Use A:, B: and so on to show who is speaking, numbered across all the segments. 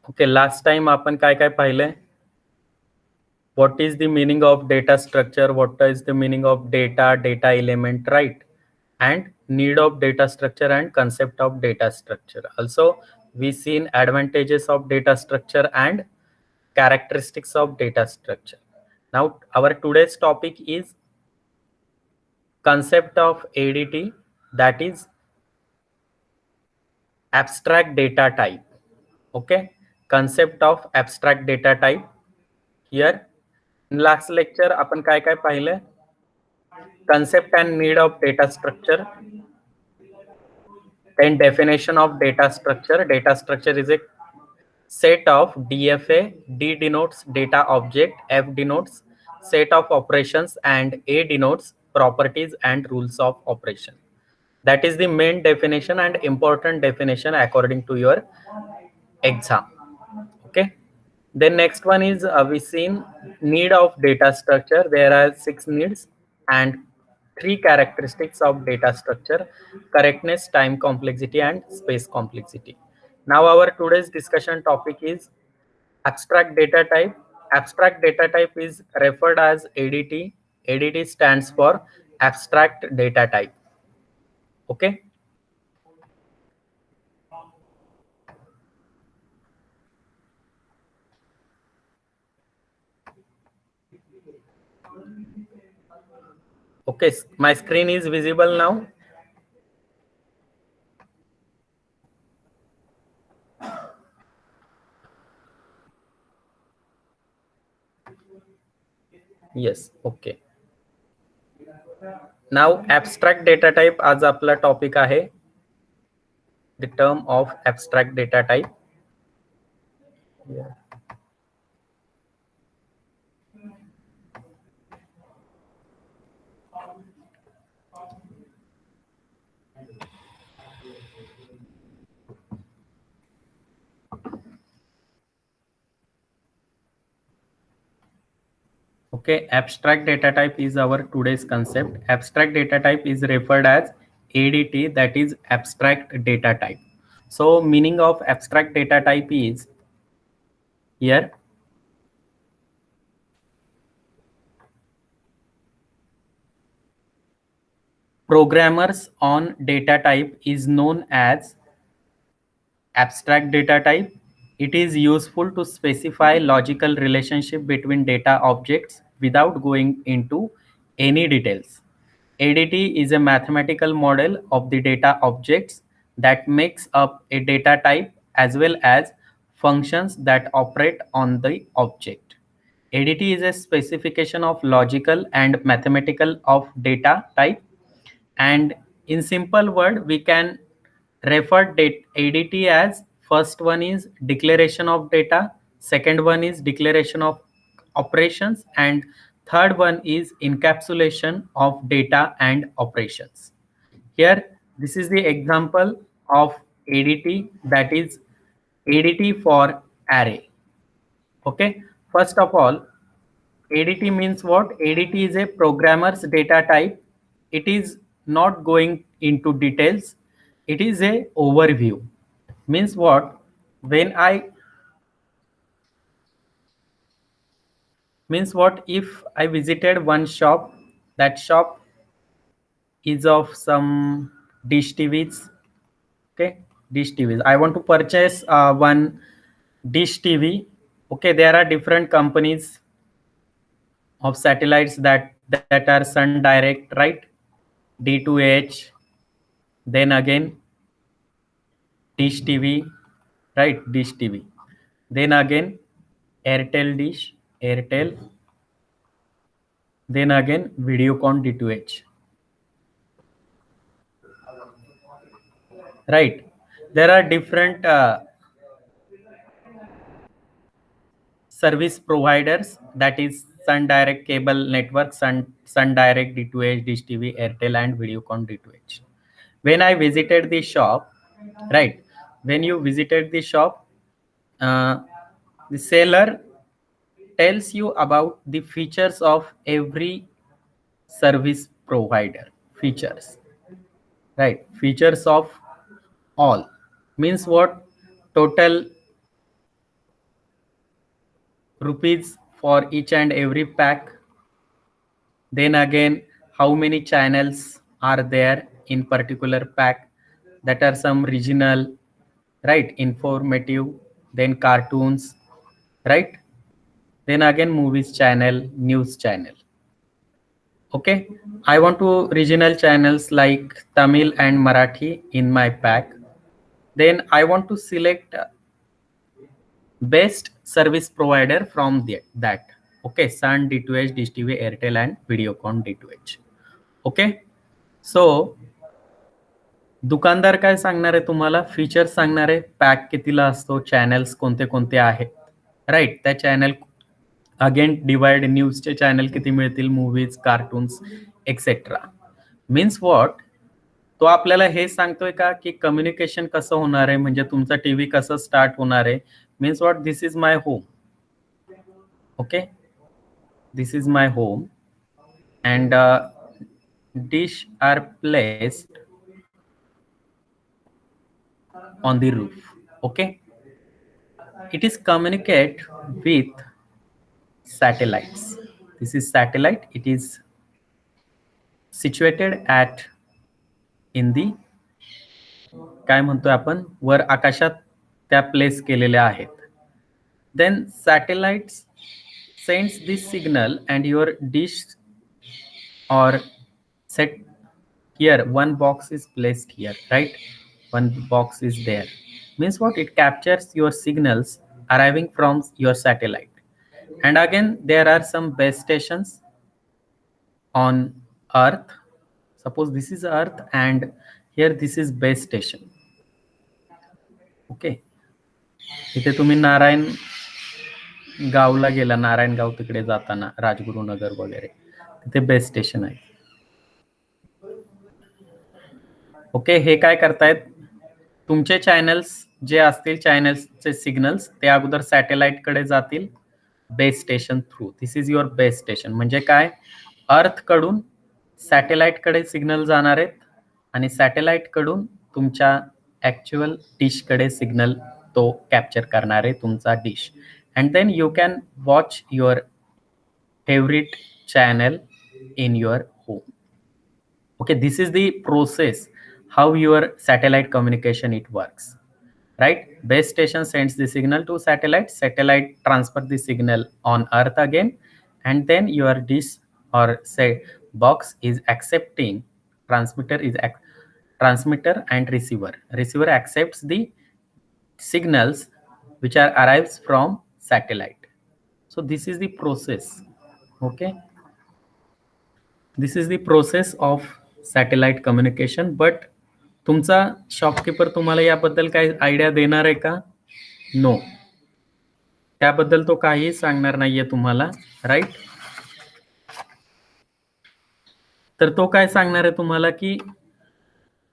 A: Okay, last time आपण काय काय पाहिलंय? What is the meaning of data structure? What is the meaning of data element, right? And need of data structure and concept of data structure. Also, we seen advantages of data structure and characteristics of data structure. Now, our today's topic is concept of ADT, that is abstract data type. Okay, concept of abstract data type. Here, in last lecture आपण काय काय पाहिलं? Concept and need of data structure. Then definition of data structure. Data structure is a set of DFA. D denotes data object, F denotes set of operations, and A denotes properties and rules of operation. That is the main definition and important definition according to your exam. Okay. Then next one is we seen need of data structure. There are 6 needs and 3 characteristics of data structure: correctness, time complexity, and space complexity. Now our today's discussion topic is abstract data type. Abstract data type is referred as ADT. ADT stands for abstract data type. Okay. Okay, my screen is visible now. Yes, okay. Now abstract data type आज आपला topic आहे the term of abstract data type. Yeah. Okay, abstract data type is our today's concept. Abstract data type is referred as ADT, that is abstract data type. So meaning of abstract data type is here programmers on data type is known as abstract data type. It is useful to specify logical relationship between data objects without going into any details. ADT is a mathematical model of the data objects that makes up a data type as well as functions that operate on the object. ADT is a specification of logical and mathematical of data type, and in simple word we can refer ADT as first one is declaration of data, second one is declaration of operations, and third one is encapsulation of data and operations. Here this is the example of ADT, that is ADT for array. Okay, first of all, ADT means what? ADT is a programmer's data type. It is not going into details. It is a overview. Means what? When I means what if I visited one shop, that shop is of some dish TVs. Okay, dish TVs. I want to purchase one dish TV. Okay, there are different companies of satellites that are Sun Direct, right? D2H, then again Dish TV, right? Dish TV. Then again Airtel Dish, Airtel. Then again Videocon D2H, right? There are different service providers, that is Sun Direct Cable Network, Sun Direct D2H, Dish TV, Airtel, and Videocon D2H. When I visited the shop, right? When you visited the shop, uh, the seller tells you about the features of every service provider. Features, right? Features of all means what? total rupees for each and every pack. Then again, how many channels are there in particular pack? That are some regional, right, informative, then cartoons, right, then again movies channel, news channel. Okay, I want to regional channels like Tamil and Marathi in my pack. Then I want to select best service provider from that. Okay, Sun, D2H, Dish TV, Airtel and Videocon D2H. Okay, so दुकानदार काय सांगणार आहे तुम्हाला? Features सांगणार आहे, pack कितीला असतो, channels कोणते कोणते आहेत, राईट. त्या चॅनल अगेन डिवाइड, न्यूजचे चॅनल किती मिळतील, movies, cartoons etcetera. Means what, तो आपल्याला हे सांगतोय का की कम्युनिकेशन कसं होणार आहे, म्हणजे तुमचा टीव्ही कसं स्टार्ट होणार आहे. Means what, this is my home. Okay, this is my home and dish are placed on the roof. Okay, it is communicate with satellites. This is satellite. It is situated at in the, काय म्हणतोय आपण, वर आकाशात त्या place केलेल्या आहेत. then satellites sends this signal and your dish or set here, one box is placed here, right, one box is there. Means what, it captures your signals arriving from your satellite. And again, there are some base stations on earth. Suppose this is earth and here this is base station. Okay, इथे तुम्ही नारायण गावला गेला, नारायणगाव तिकडे जाताना राजगुरुनगर वगैरे, तिथे base station आहे. Okay, हे काय करतायत, तुमचे चॅनल्स जे असतील, चॅनल्सचे सिग्नल्स ते अगोदर सॅटेलाइट कडे जातील base station through. This is your base station. म्हणजे काय, अर्थ कडून सॅटेलाइट कडे सिग्नल जाणार आहेत आणि सॅटेलाइट कडून तुमच्या ऍक्च्युअल डिश कडे सिग्नल तो कॅप्चर करणार आहे, तुमचा dish. And then you can watch your favourite channel in your home. Okay, this is the process how your satellite communication it works, right? Base station sends the signal to satellite, satellite transfer the signal on earth again, and then your dish or say box is accepting, transmitter and receiver accepts the signals which are arrives from satellite. So this is the process. Okay, this is the process of satellite communication. But तुमचा shopkeeper तुम्हाला याबद्दल काही idea देणार आहे का? No, त्याबद्दल तो काही सांगणार नाहीये तुम्हाला, राईट. तर तो काय सांगणार आहे तुम्हाला की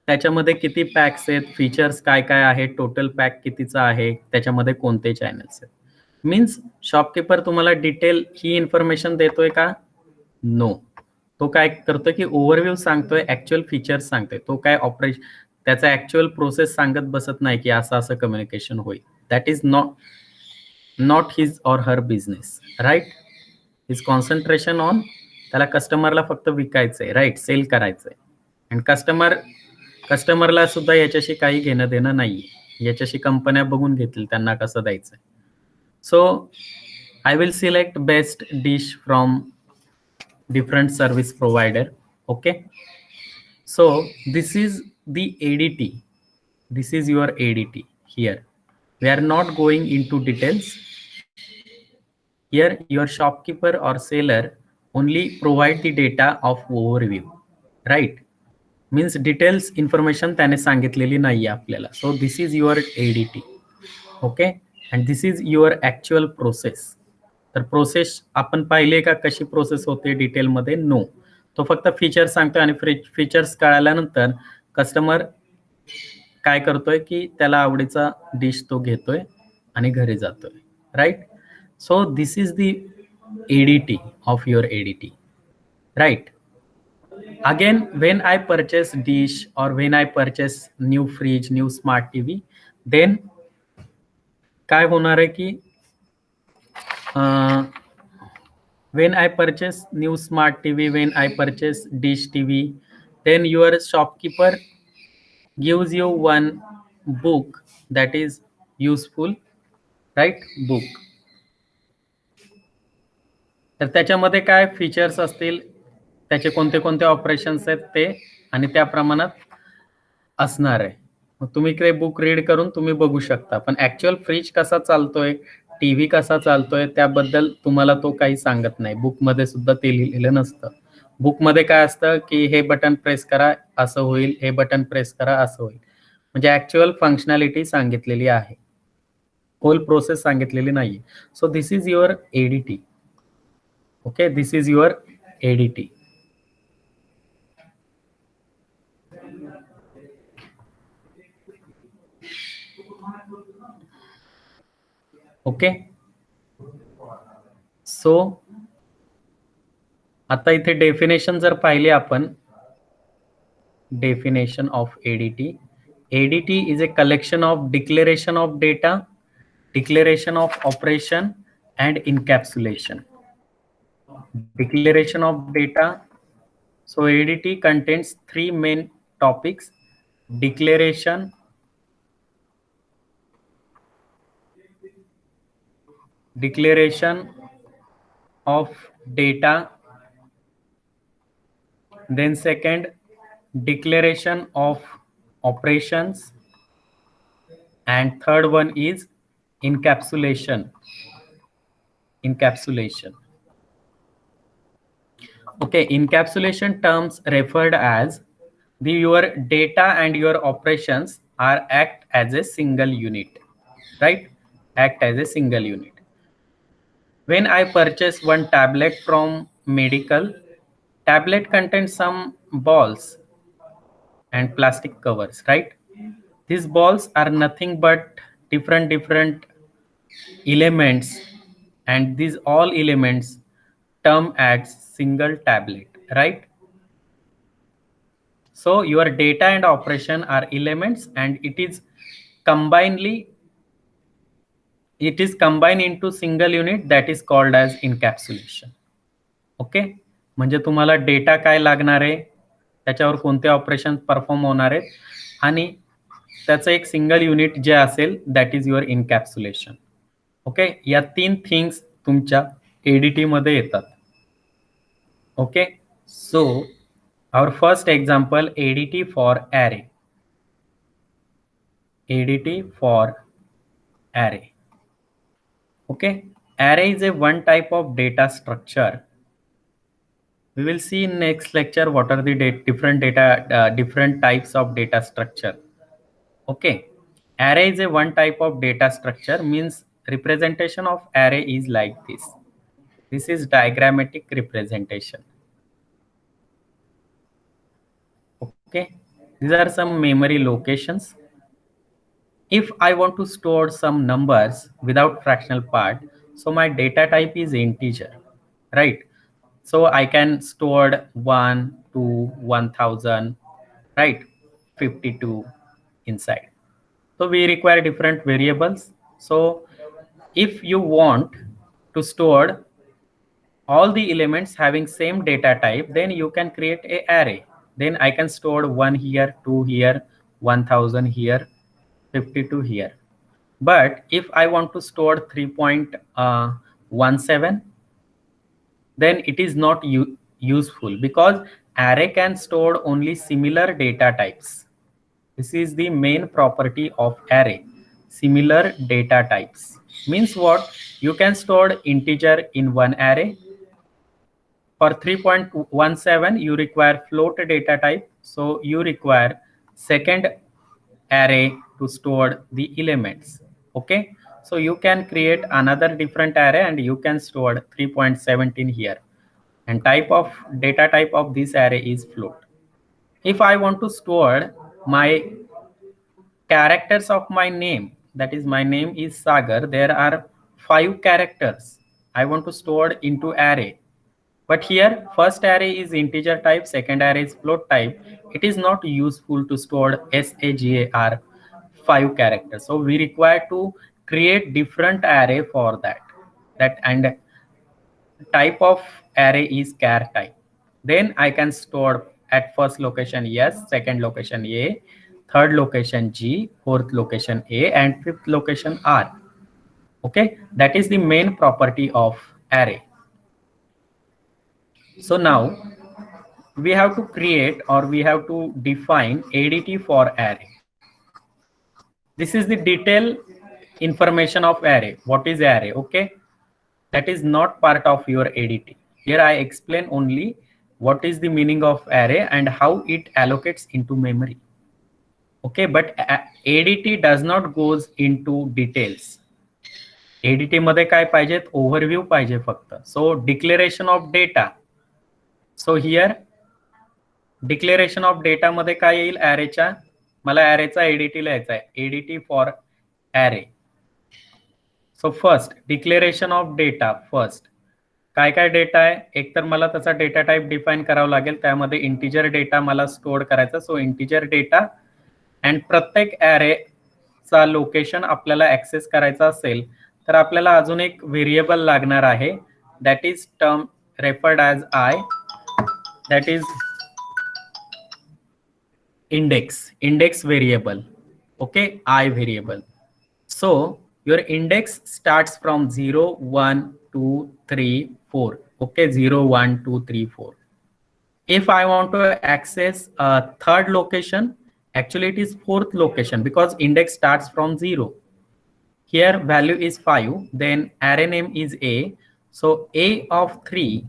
A: त्याच्यामध्ये किती पॅक्स आहेत, फीचर्स काय काय आहेत, टोटल पॅक कितीचा आहे, त्याच्यामध्ये कोणते चॅनल्स आहेत. मीन्स शॉपकीपर तुम्हाला डिटेल ही इन्फॉर्मेशन देतोय का? नो, तो काय करतोय की ओव्हरव्ह्यू सांगतोय, ऍक्च्युअल फीचर्स सांगतोय. तो काय ऑपरेशन, त्याचा ऍक्च्युअल प्रोसेस सांगत बसत नाही की असं असं कम्युनिकेशन होईल. That is not his or her business, right. His concentration on, त्याला कस्टमरला फक्त विकायचंय, राईट, सेल करायचंय. अँड कस्टमरला सुद्धा याच्याशी काही घेणं देणं नाहीये, याच्याशी कंपन्या बघून घेतील त्यांना कसं द्यायचंय. So I will select best dish from different service provider. Okay, so this is the ADT, this is your ADT. Here we are not going into details. Here your shopkeeper or seller only provide the data of overview, right? Means details information त्याने सांगितलेली नाही आपल्याला. So this is your ADT. Okay, and this is your actual process. तर process आपण पाहिले का कशी process होते डिटेलमध्ये? नो, तो फक्त फीचर्स सांगतोय आणि फीचर्स कळाल्यानंतर कस्टमर काय करतोय की त्याला आवडीचा डिश तो घेतोय आणि घरी जातोय, right. So this is the ADT of your ADT, right. Again, when I purchase dish or when I purchase new fridge, new smart TV, then काय होणार आहे की when I purchase new smart TV, when I purchase dish TV, then your shopkeeper gives you one book that is useful, right? Book. तर त्याच्यामध्ये काय features असतील, त्याचे कोणते कोणते ऑपरेशन्स आहेत ते, आणि त्या प्रमाणात असणार आहे. मग तुम्ही ते बुक रीड करून तुम्ही बघू शकता. पण ऍक्च्युअल फ्रीज कसा चालतोय, टीव्ही कसा चालतोय, त्याबद्दल तुम्हाला तो काही सांगत नाही. बुकमध्ये सुद्धा ते लिहिलेलं नसतं. बुकमध्ये काय असतं की हे बटन प्रेस करा असं होईल, हे बटन प्रेस करा असं होईल. म्हणजे ऍक्च्युअल फंक्शनॅलिटी सांगितलेली आहे, होल प्रोसेस सांगितलेली नाही. So this is your ADT. Okay, this is your ADT. Okay, so आता इथे डेफिनेशन जर पाहिले आपण, definition of ADT. ADT is a collection of declaration of data, declaration of operation, and encapsulation. Declaration of data. So ADT contains three main topics: declaration, of data, then second, declaration of operations, and third one is encapsulation. Okay, encapsulation terms referred as your data and your operations are act as a single unit, right? Act as a single unit. When I purchase one tablet from medical, tablet contains some balls and plastic covers, right? These balls are nothing but different elements, and these all elements term as single tablet, right? So your data and operation are elements, and it is combined into single unit, that is called as encapsulation. Okay, म्हणजे तुम्हाला data काय लागणार आहे, त्याच्यावर कोणते operation perform होणार आहेत, आणि त्याचं एक सिंगल युनिट जे असेल दॅट इज युअर इनकॅप्सुलेशन. ओके, या तीन थिंग्स तुमच्या एडीटी मध्ये येतात. Okay, so our first example, ADT for array. ADT for array. Okay, array is a one type of data structure. We will see in next lecture what are the different types of data structure. Okay, array is a one type of data structure, means representation of array is like this. This is diagrammatic representation. Okay, these are some memory locations. If I want to store some numbers without fractional part, so my data type is integer, right? So I can store 1 to 1000, right? 52 inside. So we require different variables. So if you want to store all the elements having same data type, then you can create a array. Then I can store 1 here, 2 here, 1000 here, 52 here. But if I want to store 3.17, then it is not useful, because array can store only similar data types. This is the main property of array, similar data types. Means what? You can store integer in one array. For 3.17, you require float data type. So you require second array to store the elements. Okay, so you can create another different array and you can store 3.17 here, and data type of this array is float. If I want to store my characters of my name, that is my name is Sagar, there are 5 characters I want to store into array. But here first array is integer type, second array is float type. It is not useful to store SAGAR 5 characters. So we require to create different array for that and type of array is char type. Then I can store at first location yes, second location a, third location g, fourth location a, and fifth location r. Okay, that is the main property of array. So now we have to create or we have to define ADT for array. This is the detailed information of array. What is array? Okay, that is not part of your ADT. Here I explain only what is the meaning of array and how it allocates into memory. Okay, but ADT does not goes into details. ADT मध्ये काय पाहिजेत? Overview पाहिजे फक्त. So declaration of data. So here declaration of data मध्ये काय येईल? ॲरेच्या, मला ॲरेचा ADT लिहायचा आहे, ADT for array. So first declaration of data. First काय काय डेटा आहे? एक तर मला त्याचा डेटा टाईप डिफाईन करावं लागेल, त्यामध्ये इंटिजर डेटा मला स्टोअर करायचा. सो इंटिजर डेटा अँड प्रत्येक ॲरेचा लोकेशन आपल्याला ऍक्सेस करायचा असेल तर आपल्याला अजून एक व्हेरिएबल लागणार आहे, that is term referred as I, that is index variable. Okay, I variable. So your index starts from 0 1 2 3 4. Okay, 0 1 2 3 4. If I want to access a third location, actually it is fourth location because index starts from 0. Here value is 5, then array name is a, so a of 3,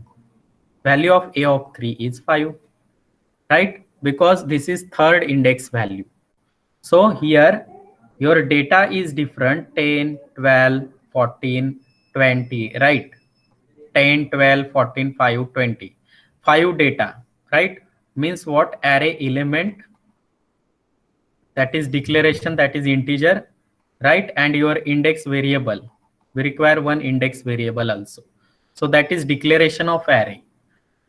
A: value of a of 3 is 5, right? Because this is third index value. So here your data is different, 10 12 14 20, right? 10 12 14 5 20, 5 data, right? Means what? Array element, that is declaration, that is integer, right? And your index variable, we require one index variable also. So that is declaration of array.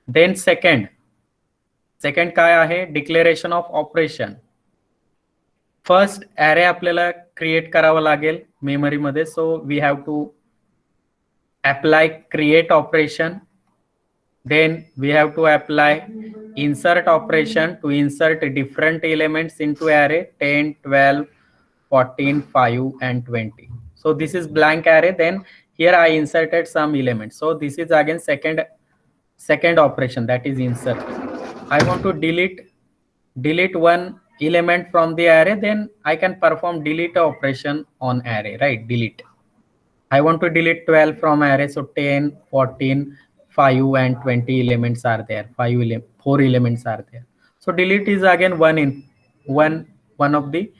A: Then second काय आहे? Declaration of operation. First array आपल्याला create करावं लागेल मेमरीमध्ये. So we have to apply create operation. Then we have to apply insert operation to insert different elements into array, 10 12 14 5 and 20. So this is blank array. Then here I inserted some elements. So this is again second operation, that is insert. I want to delete one element from the array, then I can perform delete operation on array, right? Delete. I want to delete 12 from array, so 10 14 5 and 20 elements are there. 4 elements are there. So delete is again one of the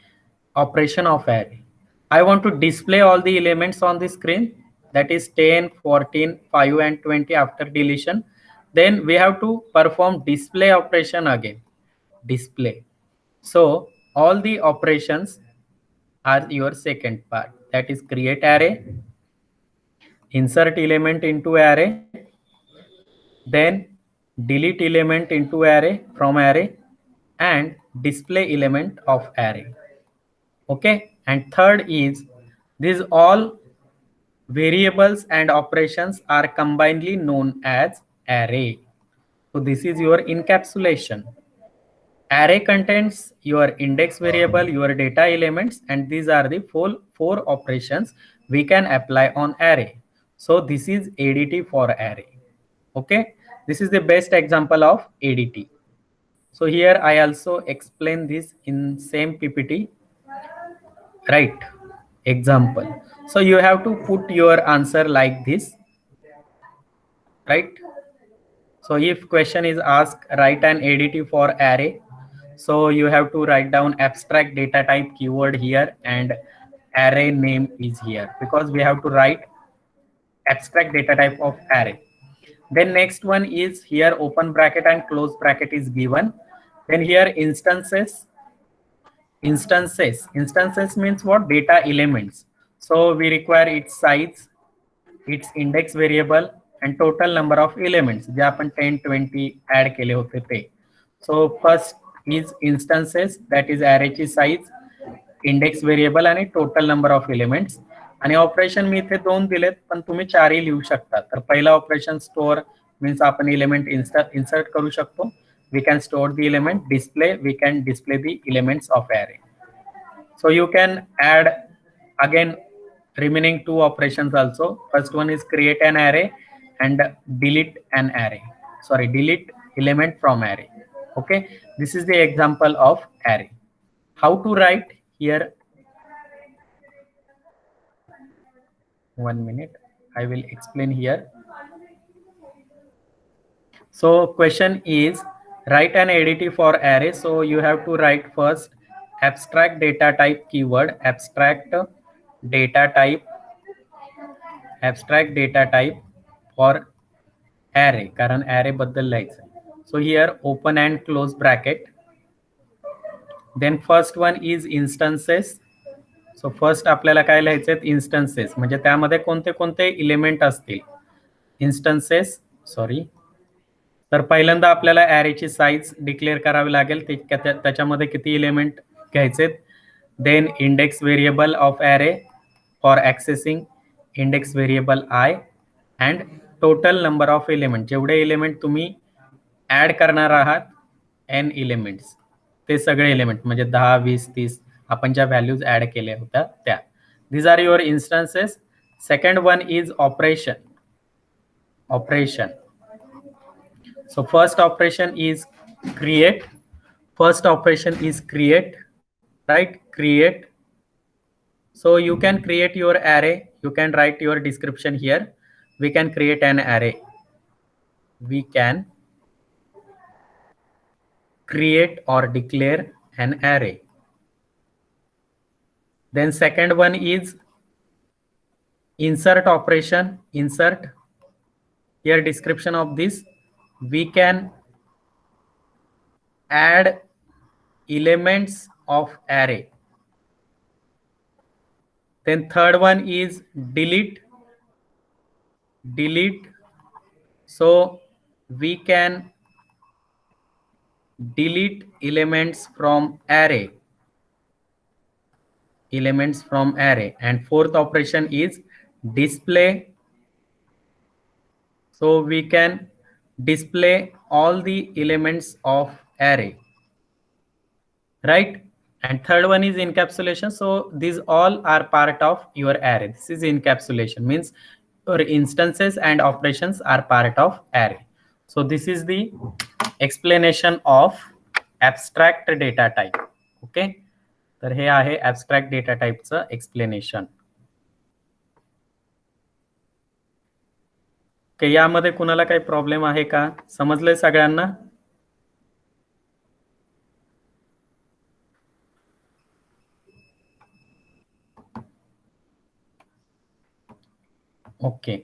A: operation of array. I want to display all the elements on the screen, that is 10 14 5 and 20 after deletion. Then we have to perform display operation again, display. So all the operations are your second part, that is create array, insert element into array, then delete element into array from array, and display element of array. Okay, and third is these all variables and operations are combinedly known as array. So this is your encapsulation. Array contains your index variable, your data elements, and these are the four operations we can apply on array. So this is ADT for array. Okay, this is the best example of ADT. So here I also explain this in same PPT, right? Example. So you have to put your answer like this, right? So if question is asked, write an ADT for array. So you have to write down abstract data type keyword here and array name is here, because we have to write abstract data type of array. Then next one is here open bracket and close bracket is given. Then here instances means what? Data elements. So we require its size, its index variable, and total number of elements जे आपण 10 20 add केले होते ते. So first is instances, that is array ची size, index variable आणि total number of elements. आणि operation मी इथे 2 दिलेत, पण तुम्ही 4ही लिहू शकता. तर पहिला ऑपरेशन स्टोअर मीन्स आपण एलिमेंट इन्सर्ट करू शकतो. We can store the element. Display, we can display the elements of array. So you can add again remaining 2 operations also. First one is create an array and delete an array. Sorry, delete element from array. Okay, this is the example of array. How to write here? 1 minute, I will explain here. So question is write an ADT for array. So you have to write first abstract data type keyword, abstract data type for array, कारण array बद्दल लिहायचं. So here open and close bracket. Then first one is instances. So first आपल्याला काय लिहायचे आहेत? Instances म्हणजे त्यामध्ये कोणते कोणते इलिमेंट असतील. Instances, sorry. तर पहिल्यांदा आपल्याला arrayची साईज डिक्लेअर करावी लागेल. त्याच्यामध्ये किती एलिमेंट घ्यायचे. Then index variable of array for accessing index variable I and total number of element. जेवढे एलिमेंट तुम्ही ऍड करणार आहात n एलिमेंट्स, ते सगळे एलिमेंट म्हणजे 10, 20, 30 आपण ज्या व्हॅल्यूज ऍड केल्या होत्या त्या. These are your instances. Second one is operation. So first operation is create. Right? Create. So you can create your array. You can write your description here. We can create an array. We can create or declare an array. Then second one is insert operation. Insert. Here description of this. We can add elements of array. Then third one is delete. So we can delete elements from array. And fourth operation is display. So we can display all the elements of array, right? And third one is encapsulation. So these all are part of your array. This is encapsulation, means your instances and operations are part of array. So this is the explanation of abstract data type. Okay, तर हे आहे abstract data type चं explanation. यामध्ये कुणाला काही problem आहे का? समजलंय सगळ्यांना? Okay.